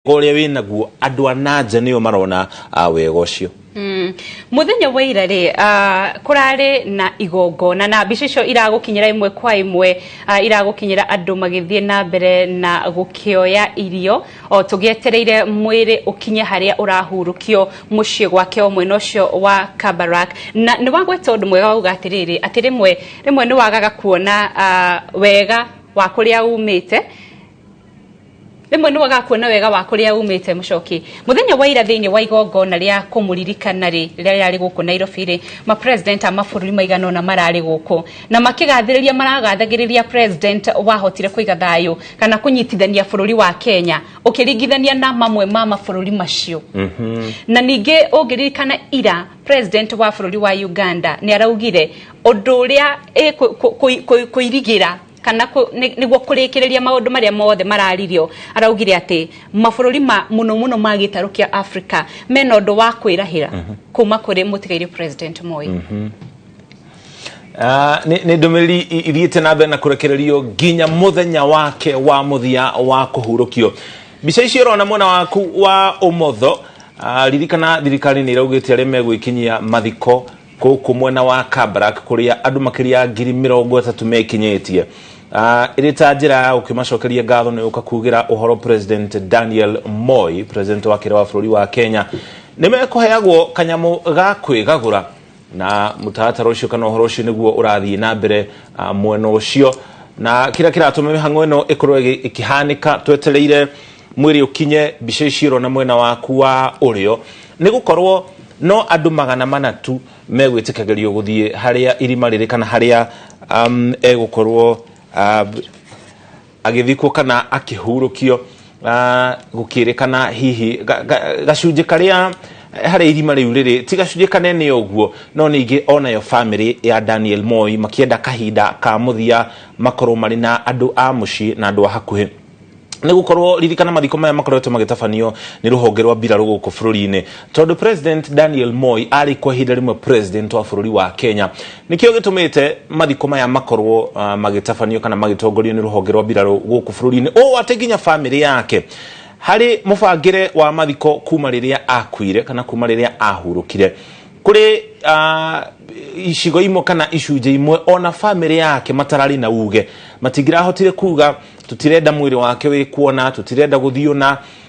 gore winaguo andu anaja niyo marona wega ucio. Muthenya wa ira ri kurari na igongona na bicisho iragukinyira imwe kwa imwe iragukinyira andu magithie na mbere na gukioya irio o tugietereire mwiri ukinye haria urahurukio mucie gwake o mwena ucio wa Kabarak na ni wagweta undu mwega ugatiriri ati rimwe ni wagaga kuona wega wa kuria umite rimwe ni waga kuona wega wa kuria umite mucoki muthenya wa ira thiini wa igongona ria kumuririkana ri rari guku Nairobi ri ma president a mabũrũri maigana na marari guku na makigathiriria maragathagiriria president wahotire kuiga thayo kana kunyitithania bũrũri wa Kenya ukiringithania na mamwe ma mabũrũri macio na ninge ugiririkana ira president wa bũrũri wa Uganda ni araugire undu uria kuirigira kana niguo kurikireria maundu maria mothe mararirio araugire ati mabũrũri muno magitarukia Africa mena undu wa kwirahira kuma kuri mutigaire president Moi. Ni ndumiriri iriete na mbere na kurekererio ginya muthenya wake wa muthia wa kuhurukio. Bica icio rona mwena waku wa umotho ririkana thirikari ni iraugite ari megwikinyia mathiko guku mwena wa Kabarak kuria andu makiria 30,000 mekinyetie. Irita njira ukimacokeria ngatho ni ukakugira uhoro president Daniel Moi president wa kira wa bũrũri wa Kenya nimekuheagwo kanyamu ga kwigagura na mutataro ucio kana uhoro ucio niguo urathie na mbere mwena ucio na kira kiratuma mihango ino ikorwo ikihanika twetereire mwiri ukinye bica iciro na mwena waku wa urio ni gukorwo no andu magana mana tu megwitikagerio guthie haria irima riri kana haria egukorwo agithikwo kana akihurukio gukirikana hihi gacunje karia hari irima riu riri ti gacunje kanene uguo no ningi ona yo family ya Daniel Moi makienda kahinda ka muthia makorwo mari na andu a muci na andu a hakuhi ni gukorwo ririkana mathiko maya makoretwo magitafanio ni ruhonge rwa mbirarũ guku bũrũri-inĩ tondu president Daniel Moi ari kwa ihinda rimwe president wa bũrũri wa Kenya nikio gitumite mathiko maya makorwo magitafanio kana magitongorio ni ruhonge rwa mbirarũ guku bũrũri-inĩ o ate nginya family yake hari mubangire wa mathiko kuma riria akuire kana kuma riria ahurukire kuri icigo imwe kana icunje imwe ona family yake matarari na uge matingira hotire kuga tutirenda mwiri wake wi kuona tutirenda guthiona